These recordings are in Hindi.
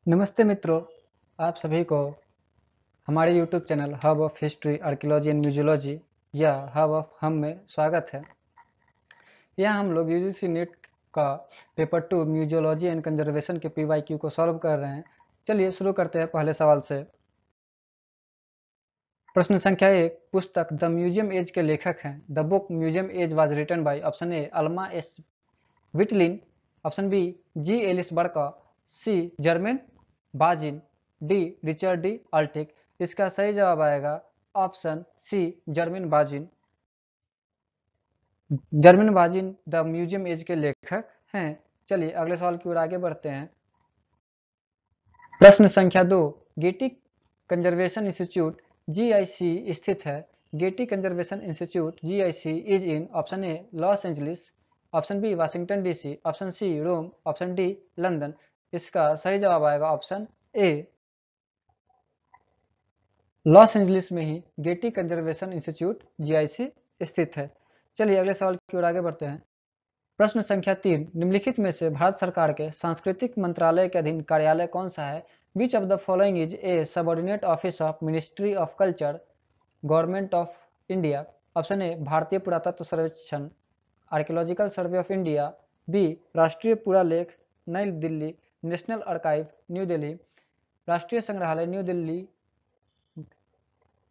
नमस्ते मित्रों, आप सभी को हमारे YouTube channel hub of history archaeology and museology या हब ऑफ हम में स्वागत है। यहाँ हम लोग यूजीसी नेट का पेपर 2 म्यूजियोलॉजी एंड कंजर्वेशन के PYQ को सॉल्व कर रहे हैं। चलिए शुरू करते हैं पहले सवाल से। प्रश्न संख्या 1, पुस्तक द म्यूजियम एज के लेखक हैं। The book museum age was written by option A Alma S Wittlin, option B G Ellis Burcaw, C Germain Bazin, D Richard D Altick. इसका सही जवाब आएगा option C Germain Bazin. Germain Bazin the museum age के लेखक हैं। चलिए अगले सवाल की ओर आगे बढ़ते हैं। प्रश्न संख्या 2, गेटी कंजर्वेशन इंस्टीट्यूट GIC स्थित है। Getty conservation institute GIC is in option A Los Angeles, option B Washington DC, option C Rome, option D London. इसका सही जवाब आएगा ऑप्शन ए लॉस एंजलिस में ही गेटी कंजर्वेशन इंस्टीट्यूट GIC स्थित है। चलिए अगले सवाल की ओर आगे बढ़ते हैं। प्रश्न संख्या 3, निम्नलिखित में से भारत सरकार के सांस्कृतिक मंत्रालय के अधीन कार्यालय कौन सा है? Which of the following is a subordinate office of ministry of culture government of India? Option A भारतीय पुरातत्व सर्वेक्षण archaeological survey of India, B राष्ट्रीय पुरालेख नई Delhi, national archive new Delhi, राष्ट्रीय संग्रहालय new Delhi,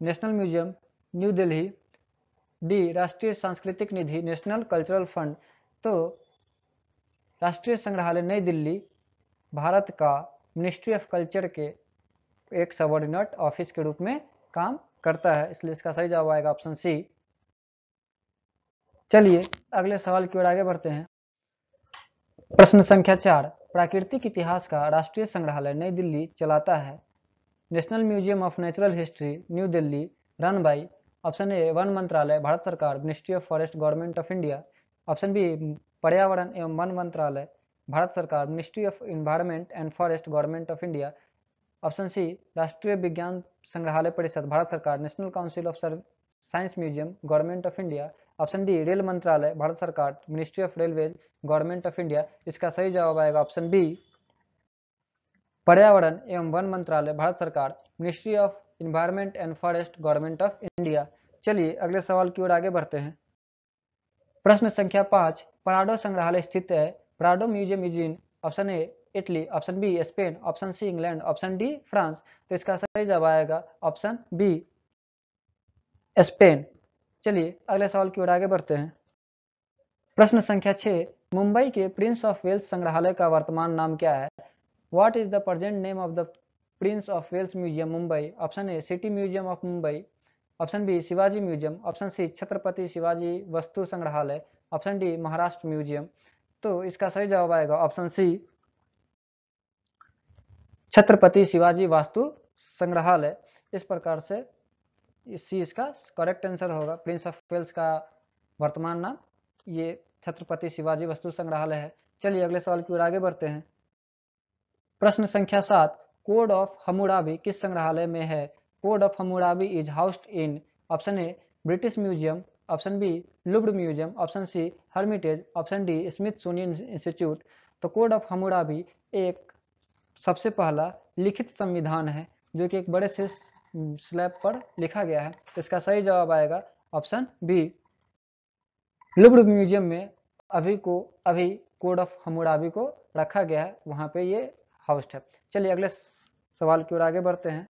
national museum new Delhi, D राष्ट्रीय सांस्कृतिक निधि नेशनल कल्चरल फंड। तो राष्ट्रीय संग्रहालय नई दिल्ली भारत का मिनिस्ट्री ऑफ कल्चर के एक सबऑर्डिनेट ऑफिस के रूप में काम करता है, इसलिए इसका सही जवाब आएगा ऑप्शन सी। चलिए अगले सवाल की ओर आगे बढ़ते हैं। प्रश्न संख्या 4, प्राकृतिक इतिहास का राष्ट्रीय संग्रहालय नई दिल्ली चलाता है। National museum of natural history new Delhi run by option A वन मंत्रालय भारत सरकार ministry of forest government of India, option B पर्यावरण एवं वन मंत्रालय भारत सरकार ministry of environment and forest government of India, option C राष्ट्रीय विज्ञान संग्रहालय परिषद भारत सरकार national council of science museum government of India, option D रेल मंत्रालय भारत सरकार ministry of railways government of India. इसका सही जवाब आएगा ऑप्शन बी पर्यावरण एवं वन मंत्रालय भारत सरकार ministry of environment and forest government of India. चलिए अगले सवाल की ओर आगे बढ़ते हैं। प्रश्न संख्या 5, प्राडो संग्रहालय स्थित है। Prado museum is in option A Italy, option B Spain, option C England, option D France. तो इसका सही जवाब आएगा ऑप्शन बी स्पेन। चलिए अगले सवाल की ओर आगे बढ़ते हैं। प्रश्न संख्या 6, मुंबई के प्रिंस ऑफ वेल्स संग्रहालय का वर्तमान नाम क्या है? What is the present name of the prince of Wales museum Mumbai? Option A city museum of Mumbai, option B Shivaji museum, option C Chhatrapati Shivaji वस्तु संग्रहालय, ऑप्शन डी महाराष्ट्र म्यूजियम। तो इसका सही जवाब आएगा ऑप्शन सी छत्रपति शिवाजी वास्तु संग्रहालय। इस प्रकार से सी इसका करेक्ट आंसर होगा। प्रिंस ऑफ वेल्स का वर्तमान नाम ये छत्रपति शिवाजी वस्तु संग्रहालय है। चलिए अगले सवाल की ओर आगे बढ़ते हैं। प्रश्न संख्या 7, कोड ऑफ हम्मुराबी किस संग्रहालय में है? Code of Hammurabi is housed in option A British museum, option B Louvre museum, option C Hermitage, option D Smithsonian institute. तो कोड ऑफ हम्मुराबी एक सबसे पहला लिखित संविधान है जो कि एक बड़े से स्लैब पर लिखा गया है। तो इसका सही जवाब आएगा ऑप्शन बी लुव्र म्यूजियम में अभी कोड ऑफ हम्मुराबी को रखा गया है, वहां पे ये हाउस्ड है। चलिए अगले सवाल की ओर आगे बढ़ते हैं।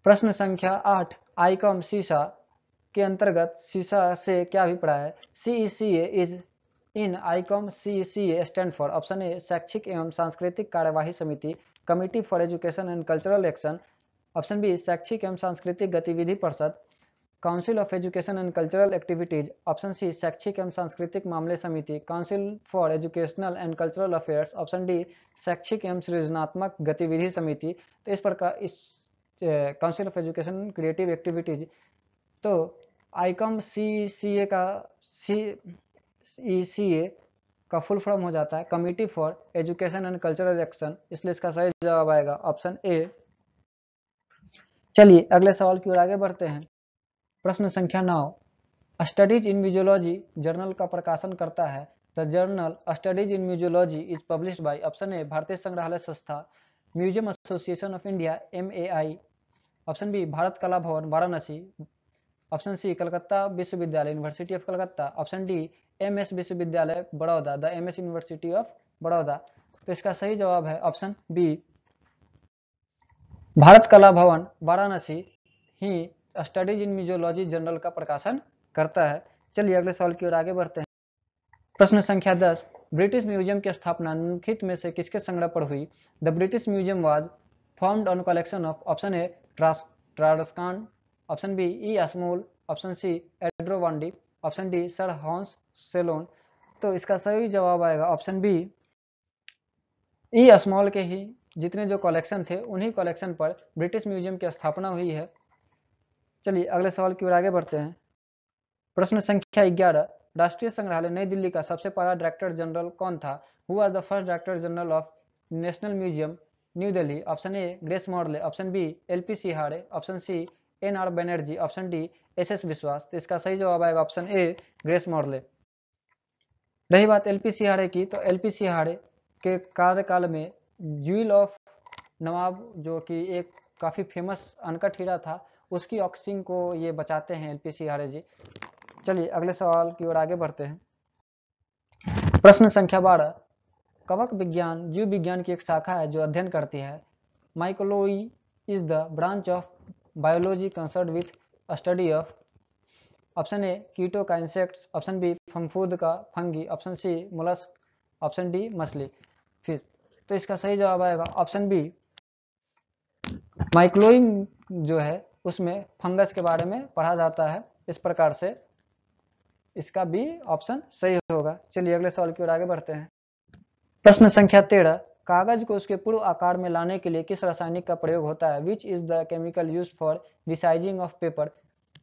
प्रश्न संख्या 8, आईकॉम सीसा के अंतर्गत सीसा से क्या अभिप्राय है? CECA is in ICOM CECA stand for option A शैक्षिक एवं सांस्कृतिक कार्यवाही समिति committee for education and cultural action, option B शैक्षिक एवं सांस्कृतिक गतिविधि परिषद council of education and cultural activities, option C शैक्षिक एवं सांस्कृतिक मामले समिति council for educational and cultural affairs, option D शैक्षिक एवं सृजनात्मक गतिविधि समिति। तो इस प्रकार इस council of education creative activities. तो आईकॉम CECA का फुल फॉर्म हो जाता है committee for education and cultural action, इसलिए इसका सही जवाब आएगा ऑप्शन ए। चलिए अगले सवाल की ओर आगे बढ़ते हैं। प्रश्न संख्या 9, स्टडीज इन म्यूजियोलॉजी जर्नल का प्रकाशन करता है। The journal studies in museology is published by option A भारतीय संग्रहालय संस्था, museum association of India MAI, option B Bharat Kala Bhavan Varanasi, option C Calcutta विश्वविद्यालय university of Calcutta, option D MS विश्वविद्यालय Baroda the MS university of Baroda. तो इसका सही जवाब है option B, Bharat Kala Bhavan Varanasi he studies in museology journal का प्रकाशन करता है। चलिए अगले सवाल की ओर आगे बढ़ते हैं। प्रश्न संख्या 10, ब्रिटिश म्यूजियम की स्थापना निम्नलिखित में से किसके संग्रह पर हुई? The British museum was formed on collection of, option A Tradescant, option B E Ashmole, option C Aldrovandi, option D sir Hans Sloane. तो इसका सही जवाब आएगा ऑप्शन बी, ई अस्मॉल के ही जितने जो कलेक्शन थे उन्हीं कलेक्शन पर ब्रिटिश म्यूजियम की स्थापना हुई है। चलिए अगले सवाल की ओर आगे बढ़ते हैं। प्रश्न संख्या 11, राष्ट्रीय संग्रहालय नई दिल्ली का सबसे पहला डायरेक्टर जनरल कौन था? Who was the first director general of national museum new Delhi? Option A Grace Morley, option B LP Sihare, option C NR Banerjee, option D SS Biswas. तो इसका सही जवाब आएगा ऑप्शन ए ग्रेस मॉर्ले। रही बात LP सिहाड़े की, तो LP सिहाड़े के कार्यकाल में ज्यूल ऑफ नवाब जो कि एक काफी फेमस अनकट हीरा था, उसकी ऑक्सिंग को ये बचाते हैं LP सिहाड़े जी। चलिए अगले सवाल की ओर आगे बढ़ते हैं। प्रश्न संख्या 12, कवक विज्ञान जीव विज्ञान की एक शाखा है जो अध्ययन करती है। Mycology is the branch of biology concern with study of, option A कीटो का इंसेक्ट्स, ऑप्शन बी फंफूद का fungi, option C mollusc, option D मछली फिश। तो इसका सही जवाब आएगा ऑप्शन बी, माइक्रोइम जो है उसमें फंगस के बारे में पढ़ा जाता है। इस प्रकार से इसका बी ऑप्शन सही होगा। चलिए अगले सवाल की ओर आगे बढ़ते हैं। प्रश्न संख्या 13, कागज को उसके पूर्व आकार में लाने के लिए किस रासायनिक का प्रयोग होता है? Which is the chemical used for resizing of paper?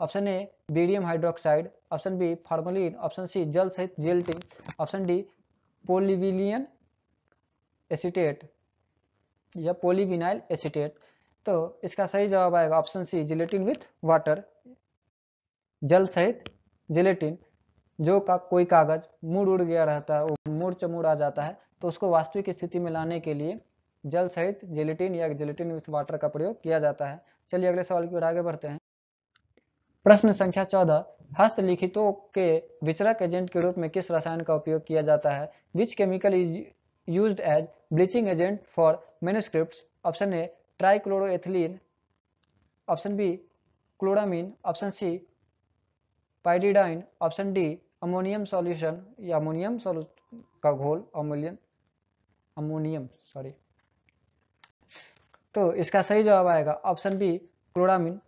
Option A barium hydroxide, option B formalin, option C जल सहित gelatin, option D polyvinyl acetate या पोलीविनाइल एसीटेट। तो इसका सही जवाब आएगा option C gelatin with water, जल सहित जेलेटिन। जो का कोई कागज मुड़ उड़ गया रहता है, वो मुड़ चमुड़ आ जाता है, तो उसको वास्तविक स्थिति में लाने के लिए जल सहित जेलेटिन या जेलेटिन विथ वाटर का प्रयोग किया जाता है। चलिए अगले सवाल की ओर आगे बढ़ते हैं। प्रश्न संख्या 14, हस्तलिखितों के विचरक एजेंट के रूप में किस रसायन का उपयोग किया जाता है? Which chemical is used as bleaching agent for manuscripts? Option A trichloroethylene, option B chloramine, option C pyridine, option D ammonium solution या अमोनियम का घोल, अमोनियम सॉरी। तो इसका सही जवाब आएगा ऑप्शन बी क्लोरामीन।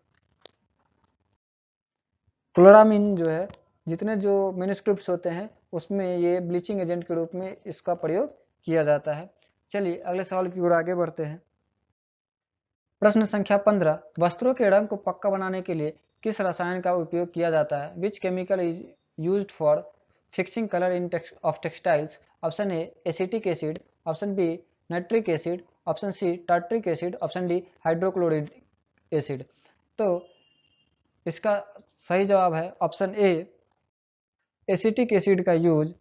क्लोरामीन जो है जितने जो मैन्युस्क्रिप्ट्स होते हैं उसमें ये ब्लीचिंग एजेंट के रूप में इसका प्रयोग किया जाता है। चलिए अगले सवाल की ओर आगे बढ़ते हैं। प्रश्न संख्या 15, वस्त्रों के रंग को पक्का बनाने के लिए किस रसायन का उपयोग किया जाता है? Which chemical is used for fixing colour in of textiles? Option A acetic acid, option B nitric acid, option C tartaric acid, option D hydrochloric acid. तो इसका सही जवाब है ऑप्शन ए एसिटिक एसिड का यूज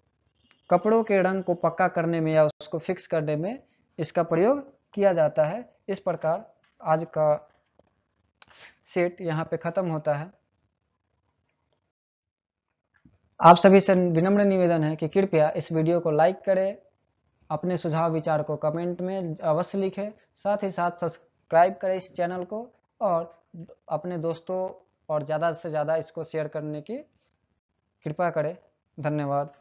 कपड़ों के रंग को पक्का करने में या उसको फिक्स करने में इसका प्रयोग किया जाता है। इस प्रकार आज का सेट यहाँ पे खत्म होता है। आप सभी से विनम्र निवेदन है कि कृपया इस वीडियो को लाइक करें, अपने सुझाव विचार को कमेंट में अवश्य लिखें, साथ ही साथ सब्सक्राइब करें इस चैनल को और अपने दोस्तों और ज़्यादा से ज़्यादा इसको शेयर करने की कृपा करें। धन्यवाद।